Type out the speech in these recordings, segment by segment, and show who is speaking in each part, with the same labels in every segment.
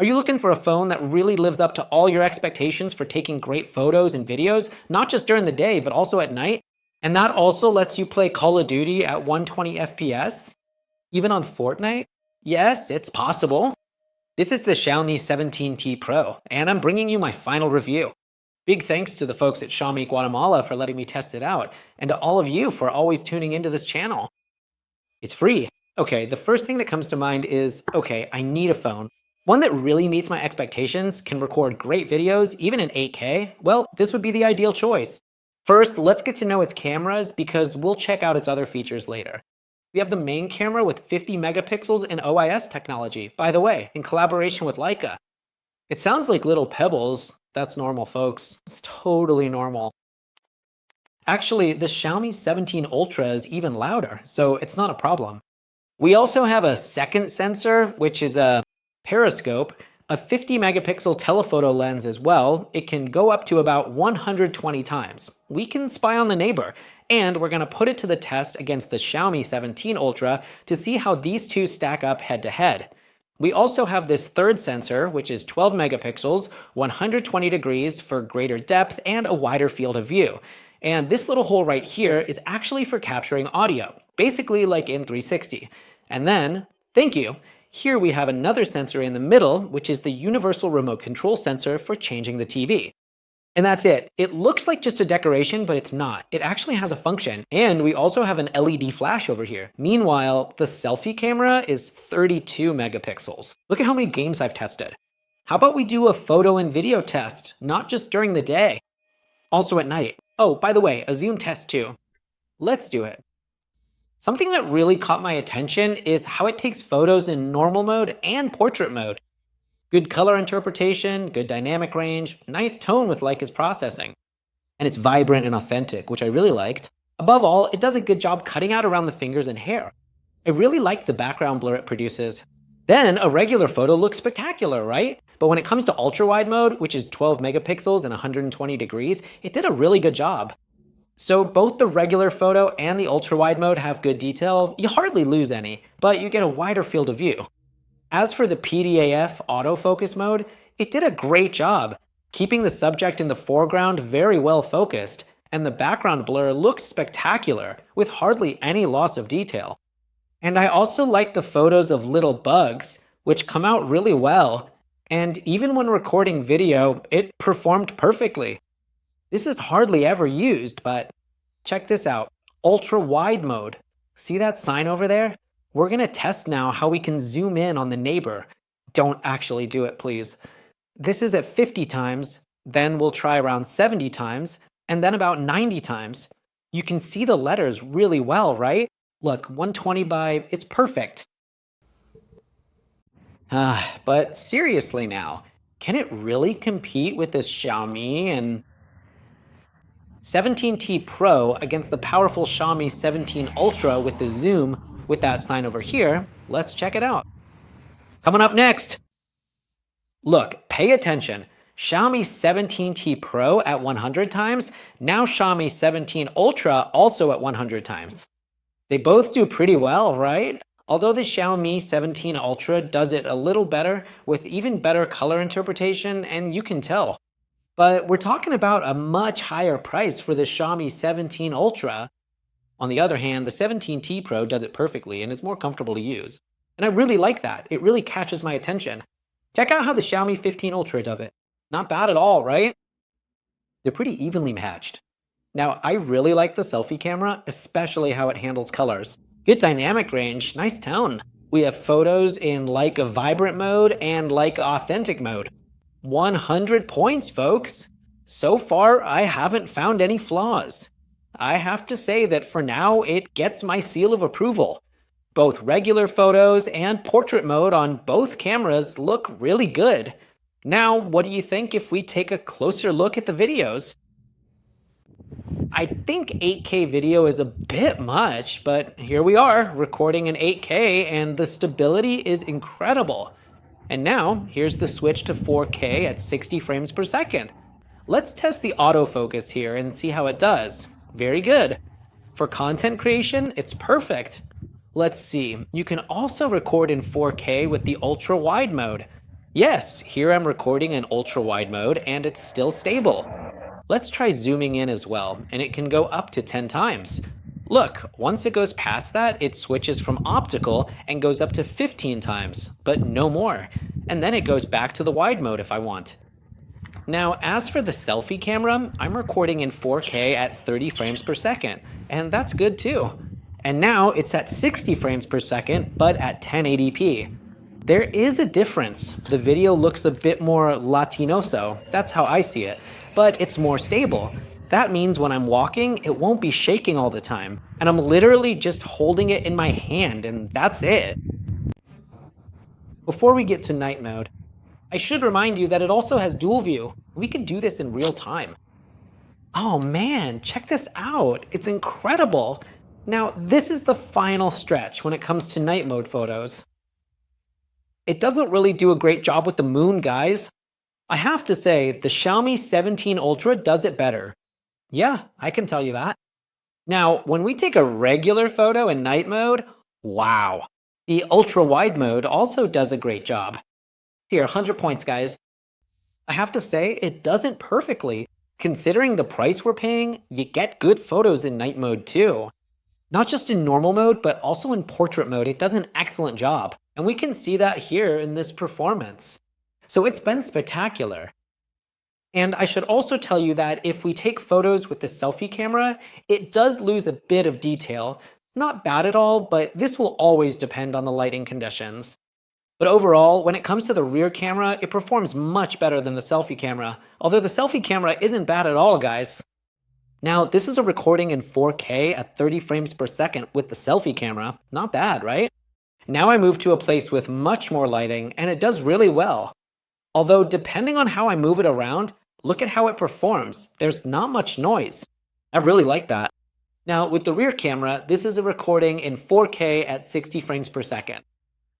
Speaker 1: Are you looking for a phone that really lives up to all your expectations for taking great photos and videos, not just during the day, but also at night? And that also lets you play Call of Duty at 120 FPS, even on Fortnite? Yes, it's possible. This is the Xiaomi 17T Pro, and I'm bringing you my final review. Big thanks to the folks at Xiaomi Guatemala for letting me test it out, and to all of you for always tuning into this channel. It's free. Okay, the first thing that comes to mind is, okay, I need a phone. One that really meets my expectations, can record great videos, even in 8K. Well, this would be the ideal choice. First, let's get to know its cameras because we'll check out its other features later. We have the main camera with 50 megapixels in OIS technology, by the way, in collaboration with Leica. It sounds like little pebbles. That's normal, folks. It's totally normal. Actually, the Xiaomi 17 Ultra is even louder, so it's not a problem. We also have a second sensor, which is a periscope, a 50 megapixel telephoto lens as well. It can go up to about 120 times. We can spy on the neighbor, and we're going to put it to the test against the Xiaomi 17 Ultra to see how these two stack up head to head. We also have this third sensor, which is 12 megapixels, 120 degrees for greater depth and a wider field of view. And this little hole right here is actually for capturing audio, basically like in 360. And then, thank you, here we have another sensor in the middle, which is the universal remote control sensor for changing the TV. And that's it. It looks like just a decoration, but it's not. It actually has a function. And we also have an LED flash over here. Meanwhile, the selfie camera is 32 megapixels. Look at how many games I've tested. How about we do a photo and video test, not just during the day, also at night. Oh, by the way, a zoom test too. Let's do it. Something that really caught my attention is how it takes photos in normal mode and portrait mode. Good color interpretation, good dynamic range, nice tone with Leica's processing. And it's vibrant and authentic, which I really liked. Above all, it does a good job cutting out around the fingers and hair. I really like the background blur it produces. Then a regular photo looks spectacular, right? But when it comes to ultra-wide mode, which is 12 megapixels and 120 degrees, it did a really good job. So both the regular photo and the ultra-wide mode have good detail. You hardly lose any, but you get a wider field of view. As for the PDAF autofocus mode, it did a great job, keeping the subject in the foreground very well focused, and the background blur looks spectacular, with hardly any loss of detail. And I also like the photos of little bugs, which come out really well, and even when recording video, it performed perfectly. This is hardly ever used, but check this out, ultra-wide mode. See that sign over there? We're going to test now how we can zoom in on the neighbor. Don't actually do it, please. This is at 50 times, then we'll try around 70 times, and then about 90 times. You can see the letters really well, right? Look, 120 by, it's perfect. But seriously now, can it really compete with this Xiaomi and 17T Pro against the powerful Xiaomi 17 Ultra with the zoom with that sign over here? Let's check it out. Coming up next. Look, pay attention. Xiaomi 17T Pro at 100 times, now Xiaomi 17 Ultra also at 100 times. They both do pretty well, right? Although the Xiaomi 17 Ultra does it a little better with even better color interpretation, and you can tell. But we're talking about a much higher price for the Xiaomi 17 Ultra. On the other hand, the 17T Pro does it perfectly and is more comfortable to use. And I really like that. It really catches my attention. Check out how the Xiaomi 15 Ultra does it. Not bad at all, right? They're pretty evenly matched. Now, I really like the selfie camera, especially how it handles colors. Good dynamic range, nice tone. We have photos in Leica vibrant mode and Leica authentic mode. 100 points, folks. So far, I haven't found any flaws. I have to say that for now, it gets my seal of approval. Both regular photos and portrait mode on both cameras look really good. Now, what do you think if we take a closer look at the videos? I think 8K video is a bit much, but here we are recording in 8K and the stability is incredible. And now, here's the switch to 4K at 60 frames per second. Let's test the autofocus here and see how it does. Very good. For content creation, it's perfect. Let's see, you can also record in 4K with the ultra-wide mode. Yes, here I'm recording in ultra wide mode and it's still stable. Let's try zooming in as well, and it can go up to 10 times. Look, once it goes past that, it switches from optical and goes up to 15 times, but no more. And then it goes back to the wide mode if I want. Now, as for the selfie camera, I'm recording in 4K at 30 frames per second, and that's good too. And now it's at 60 frames per second, but at 1080p. There is a difference. The video looks a bit more Latinoso, that's how I see it, but it's more stable. That means when I'm walking, it won't be shaking all the time, and I'm literally just holding it in my hand, and that's it. Before we get to night mode, I should remind you that it also has dual view. We can do this in real time. Oh man, check this out. It's incredible. Now, this is the final stretch when it comes to night mode photos. It doesn't really do a great job with the moon, guys. I have to say, the Xiaomi 17 Ultra does it better. Yeah, I can tell you that. Now, when we take a regular photo in night mode, wow. The ultra wide mode also does a great job. Here, 100 points, guys. I have to say, it doesn't perfectly. Considering the price we're paying, you get good photos in night mode too. Not just in normal mode, but also in portrait mode, it does an excellent job. And we can see that here in this performance. So it's been spectacular. And I should also tell you that if we take photos with the selfie camera, it does lose a bit of detail. Not bad at all, but this will always depend on the lighting conditions. But overall, when it comes to the rear camera, it performs much better than the selfie camera. Although the selfie camera isn't bad at all, guys. Now, this is a recording in 4K at 30 frames per second with the selfie camera. Not bad, right? Now I move to a place with much more lighting, and it does really well. Although, depending on how I move it around, look at how it performs. There's not much noise. I really like that. Now, with the rear camera, this is a recording in 4K at 60 frames per second.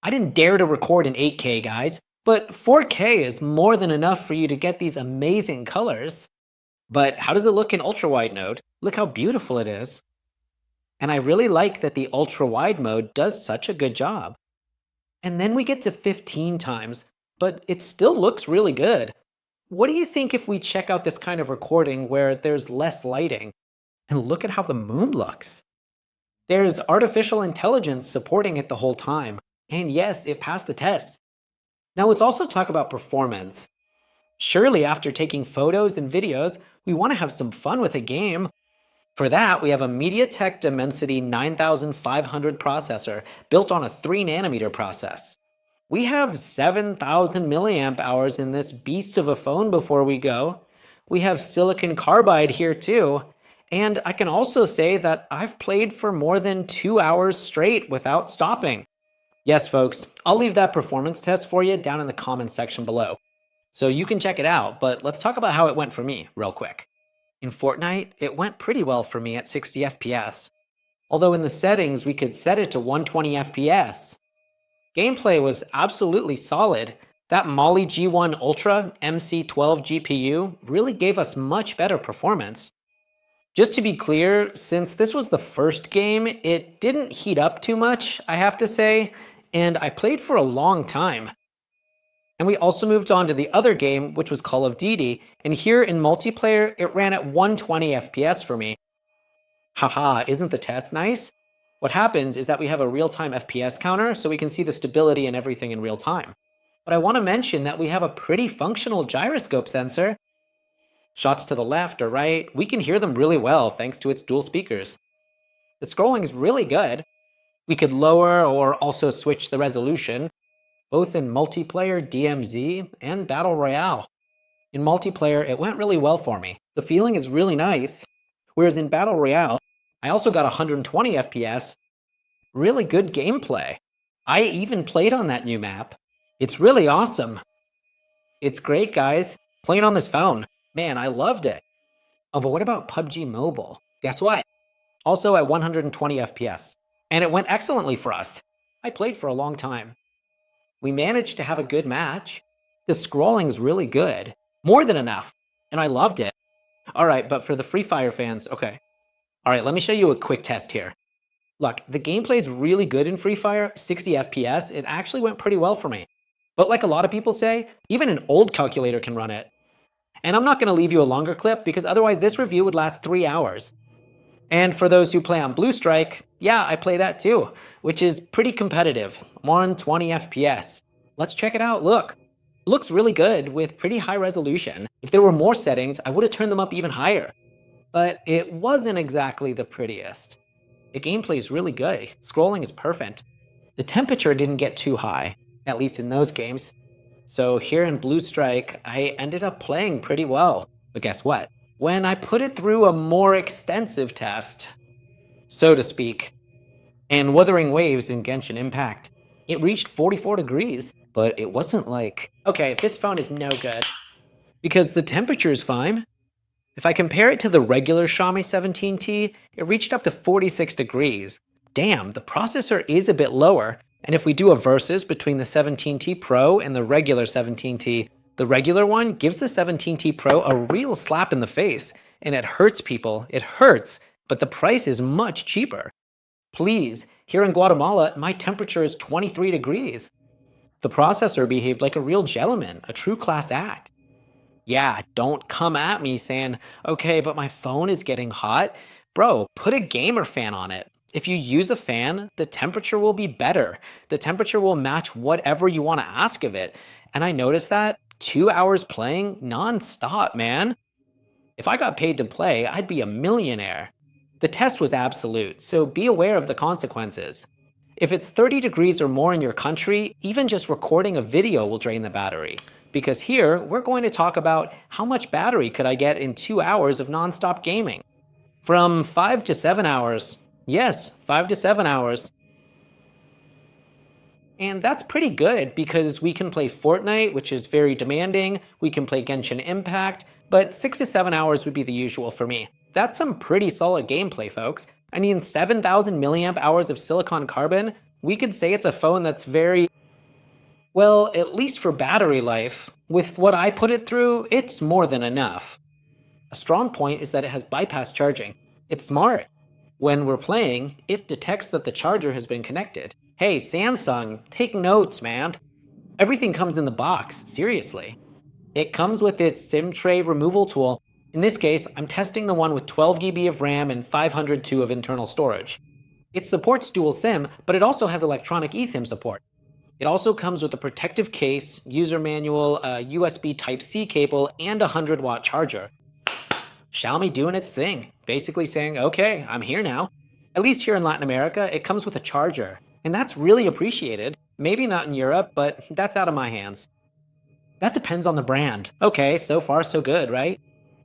Speaker 1: I didn't dare to record in 8K, guys, but 4K is more than enough for you to get these amazing colors. But how does it look in ultra-wide mode? Look how beautiful it is. And I really like that the ultra-wide mode does such a good job. And then we get to 15 times, but it still looks really good. What do you think if we check out this kind of recording where there's less lighting? And look at how the moon looks. There's artificial intelligence supporting it the whole time. And yes, it passed the test. Now let's also talk about performance. Surely after taking photos and videos, we want to have some fun with a game. For that, we have a MediaTek Dimensity 9500 processor built on a 3nm process. We have 7,000 milliamp hours in this beast of a phone before we go. We have silicon carbide here too. And I can also say that I've played for more than 2 hours straight without stopping. Yes, folks, I'll leave that performance test for you down in the comments section below. So you can check it out, but let's talk about how it went for me real quick. In Fortnite, it went pretty well for me at 60 FPS. Although in the settings, we could set it to 120 FPS. Gameplay was absolutely solid. That Mali G1 Ultra MC12 GPU really gave us much better performance. Just to be clear, since this was the first game, it didn't heat up too much, I have to say, and I played for a long time. And we also moved on to the other game, which was Call of Duty, and here in multiplayer, it ran at 120 FPS for me. Haha, isn't the test nice? What happens is that we have a real-time FPS counter, so we can see the stability and everything in real time. But I want to mention that we have a pretty functional gyroscope sensor. Shots to the left or right, we can hear them really well thanks to its dual speakers. The scrolling is really good. We could lower or also switch the resolution, both in multiplayer, DMZ, and Battle Royale. In multiplayer, it went really well for me. The feeling is really nice. Whereas in Battle Royale, I also got 120 FPS. Really good gameplay. I even played on that new map. It's really awesome. It's great, guys. Playing on this phone. Man, I loved it. Oh, but what about PUBG Mobile? Guess what? Also at 120 FPS. And it went excellently for us. I played for a long time. We managed to have a good match. The scrolling's really good. More than enough. And I loved it. Alright, but for the Free Fire fans, okay. Alright, let me show you a quick test here. Look, the gameplay's really good in Free Fire, 60 FPS. It actually went pretty well for me. But like a lot of people say, even an old calculator can run it. And I'm not going to leave you a longer clip because otherwise this review would last 3 hours. And for those who play on Blue Strike, yeah, I play that too, which is pretty competitive, 120 FPS. Let's check it out. Look, it looks really good with pretty high resolution. If there were more settings, I would have turned them up even higher. But it wasn't exactly the prettiest. The gameplay is really good. Scrolling is perfect. The temperature didn't get too high, at least in those games. So here in Blue Strike, I ended up playing pretty well. But guess what? When I put it through a more extensive test, so to speak, and Wuthering Waves in Genshin Impact, it reached 44 degrees, but it wasn't like, okay, this phone is no good, because the temperature is fine. If I compare it to the regular Xiaomi 17T, it reached up to 46 degrees. Damn, the processor is a bit lower, and if we do a versus between the 17T Pro and the regular 17T, the regular one gives the 17T Pro a real slap in the face, and it hurts people, it hurts, but the price is much cheaper. Please, here in Guatemala, my temperature is 23 degrees. The processor behaved like a real gentleman, a true class act. Yeah, don't come at me saying, okay, but my phone is getting hot. Bro, put a gamer fan on it. If you use a fan, the temperature will be better. The temperature will match whatever you want to ask of it. And I noticed that 2 hours playing non-stop, man. If I got paid to play, I'd be a millionaire. The test was absolute, so be aware of the consequences. If it's 30 degrees or more in your country, even just recording a video will drain the battery. Because here, we're going to talk about how much battery could I get in 2 hours of non-stop gaming. From 5 to 7 hours. Yes, 5 to 7 hours. And that's pretty good because we can play Fortnite, which is very demanding. We can play Genshin Impact, but 6 to 7 hours would be the usual for me. That's some pretty solid gameplay, folks. I mean, 7,000 milliamp hours of silicon carbon. We could say it's a phone that's very, well, at least for battery life, with what I put it through, it's more than enough. A strong point is that it has bypass charging. It's smart. When we're playing, it detects that the charger has been connected. Hey, Samsung, take notes, man. Everything comes in the box, seriously. It comes with its SIM tray removal tool. In this case, I'm testing the one with 12 GB of RAM and 502 of internal storage. It supports dual SIM, but it also has electronic eSIM support. It also comes with a protective case, user manual, a USB Type-C cable, and a 100-watt charger. Xiaomi doing its thing, basically saying, okay, I'm here now. At least here in Latin America, it comes with a charger. And that's really appreciated. Maybe not in Europe, but that's out of my hands. That depends on the brand. Okay, so far so good, right?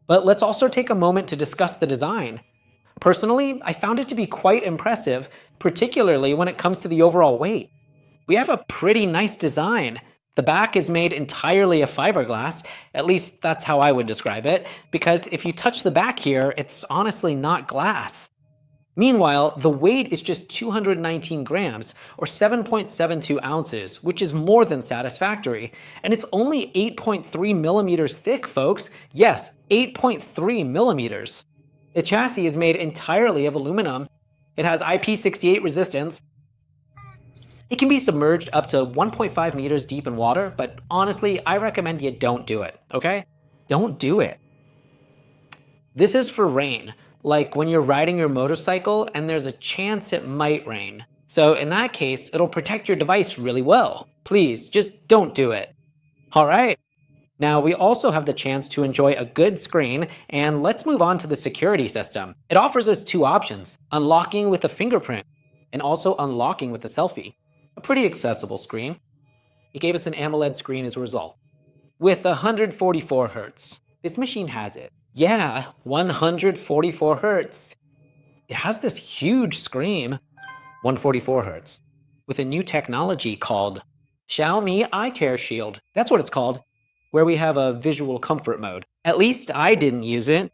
Speaker 1: But let's also take a moment to discuss the design. Personally, I found it to be quite impressive, particularly when it comes to the overall weight. We have a pretty nice design. The back is made entirely of fiberglass, at least that's how I would describe it, because if you touch the back here, it's honestly not glass. Meanwhile, the weight is just 219 grams, or 7.72 ounces, which is more than satisfactory. And it's only 8.3 millimeters thick, folks. Yes, 8.3 millimeters. The chassis is made entirely of aluminum. It has IP68 resistance. It can be submerged up to 1.5 meters deep in water, but honestly, I recommend you don't do it, okay? Don't do it. This is for rain. Like when you're riding your motorcycle and there's a chance it might rain. So in that case, it'll protect your device really well. Please, just don't do it. All right. Now we also have the chance to enjoy a good screen, and let's move on to the security system. It offers us two options, unlocking with a fingerprint and also unlocking with a selfie. A pretty accessible screen. It gave us an AMOLED screen as a result. With 144 Hz. This machine has it. Yeah, 144 Hz. It has this huge screen, 144 Hz, with a new technology called Xiaomi Eye Care Shield. That's what it's called, where we have a visual comfort mode. At least I didn't use it.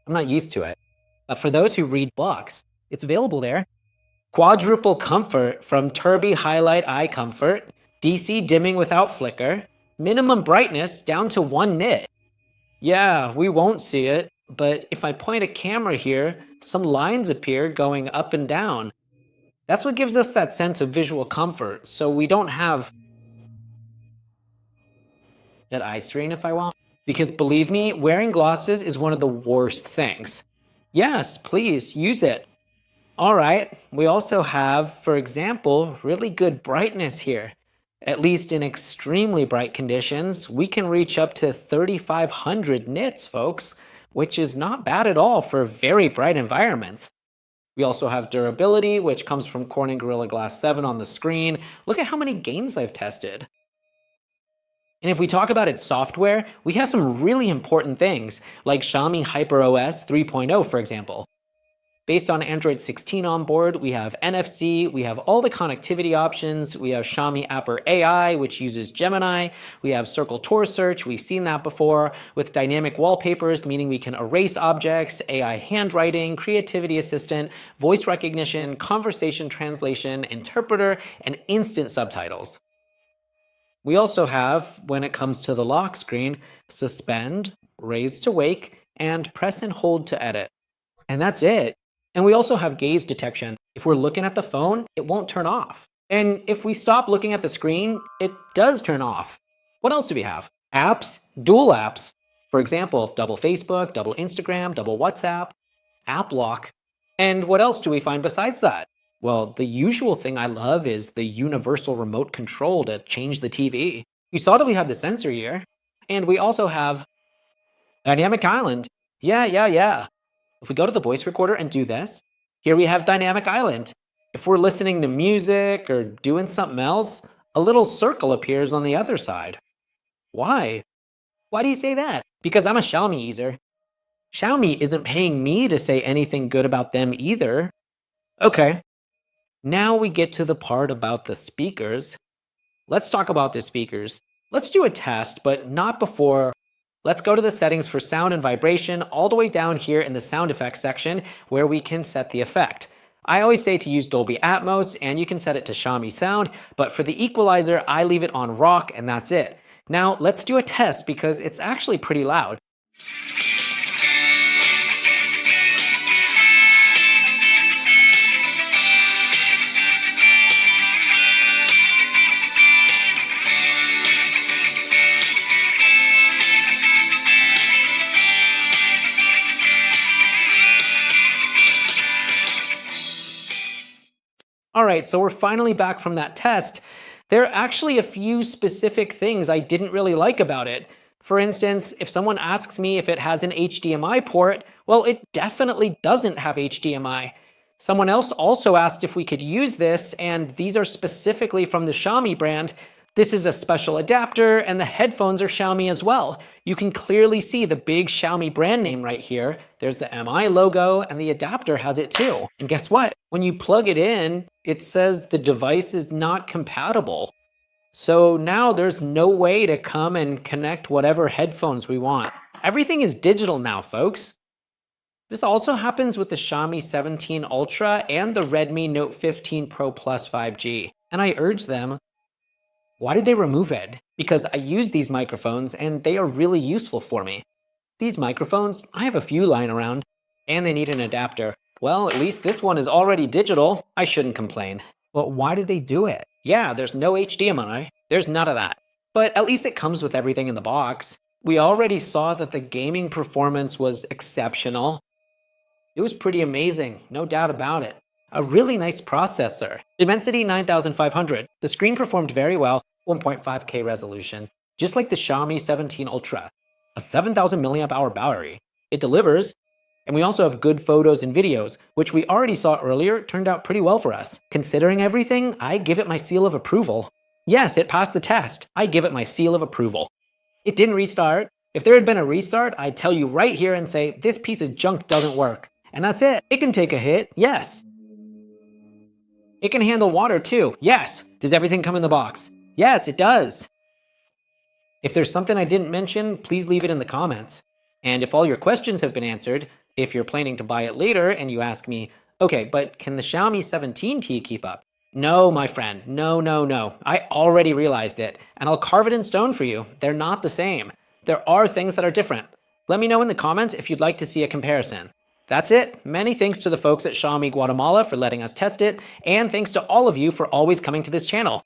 Speaker 1: I'm not used to it. But for those who read books, it's available there. Quadruple comfort from Turby Highlight Eye Comfort, DC dimming without flicker, minimum brightness down to 1 nit. Yeah, we won't see it, but if I point a camera here, some lines appear going up and down. That's what gives us that sense of visual comfort, so we don't have at eye strain if I want. Because believe me, wearing glasses is one of the worst things. Yes, please use it. All right, we also have, for example, really good brightness here. At least in extremely bright conditions, we can reach up to 3,500 nits, folks, which is not bad at all for very bright environments. We also have durability, which comes from Corning Gorilla Glass 7 on the screen. Look at how many games I've tested. And if we talk about its software, we have some really important things, like Xiaomi HyperOS 3.0, for example. Based on Android 16 on board, we have NFC, we have all the connectivity options, we have Xiaomi Apper AI, which uses Gemini, we have Circle Tour Search, we've seen that before, with dynamic wallpapers, meaning we can erase objects, AI handwriting, creativity assistant, voice recognition, conversation translation, interpreter, and instant subtitles. We also have, when it comes to the lock screen, suspend, raise to wake, and press and hold to edit. And that's it. And we also have gaze detection. If we're looking at the phone, it won't turn off. And if we stop looking at the screen, it does turn off. What else do we have? Apps, dual apps. For example, double Facebook, double Instagram, double WhatsApp, app lock. And what else do we find besides that? Well, the usual thing I love is the universal remote control to change the TV. You saw that we have the sensor here. And we also have Dynamic Island. Yeah. If we go to the voice recorder and do this, here we have Dynamic Island. If we're listening to music or doing something else, a little circle appears on the other side. Why? Why do you say that? Because I'm a Xiaomi user. Xiaomi isn't paying me to say anything good about them either. Okay, now we get to the part about the speakers. Let's talk about the speakers. Let's do a test, but not before. Let's go to the settings for sound and vibration all the way down here in the sound effects section where we can set the effect. I always say to use Dolby Atmos and you can set it to Xiaomi sound, but for the equalizer, I leave it on rock and that's it. Now let's do a test because it's actually pretty loud. All right, so we're finally back from that test. There are actually a few specific things I didn't really like about it. For instance, if someone asks me if it has an HDMI port, well, it definitely doesn't have HDMI. Someone else also asked if we could use this, and these are specifically from the Xiaomi brand. This is a special adapter, and the headphones are Xiaomi as well. You can clearly see the big Xiaomi brand name right here. There's the MI logo, and the adapter has it too. And guess what? When you plug it in, it says the device is not compatible. So now there's no way to come and connect whatever headphones we want. Everything is digital now, folks. This also happens with the Xiaomi 17 Ultra and the Redmi Note 15 Pro Plus 5G. And I urge them, why did they remove it? Because I use these microphones and they are really useful for me. These microphones, I have a few lying around, and they need an adapter. Well, at least this one is already digital. I shouldn't complain. But why did they do it? Yeah, there's no HDMI. There's none of that. But at least it comes with everything in the box. We already saw that the gaming performance was exceptional. It was pretty amazing, no doubt about it. A really nice processor. Dimensity 9500. The screen performed very well, 1.5K resolution. Just like the Xiaomi 17 Ultra. A 7,000 milliamp hour battery. It delivers. And we also have good photos and videos, which we already saw earlier turned out pretty well for us. Considering everything, I give it my seal of approval. Yes, it passed the test. I give it my seal of approval. It didn't restart. If there had been a restart, I'd tell you right here and say, this piece of junk doesn't work. And that's it. It can take a hit, yes. It can handle water too, yes. Does everything come in the box? Yes, it does. If there's something I didn't mention, please leave it in the comments. And if all your questions have been answered, if you're planning to buy it later and you ask me, okay, but can the Xiaomi 17T keep up? No, my friend, no. I already realized it, and I'll carve it in stone for you. They're not the same. There are things that are different. Let me know in the comments if you'd like to see a comparison. That's it. Many thanks to the folks at Xiaomi Guatemala for letting us test it, and thanks to all of you for always coming to this channel.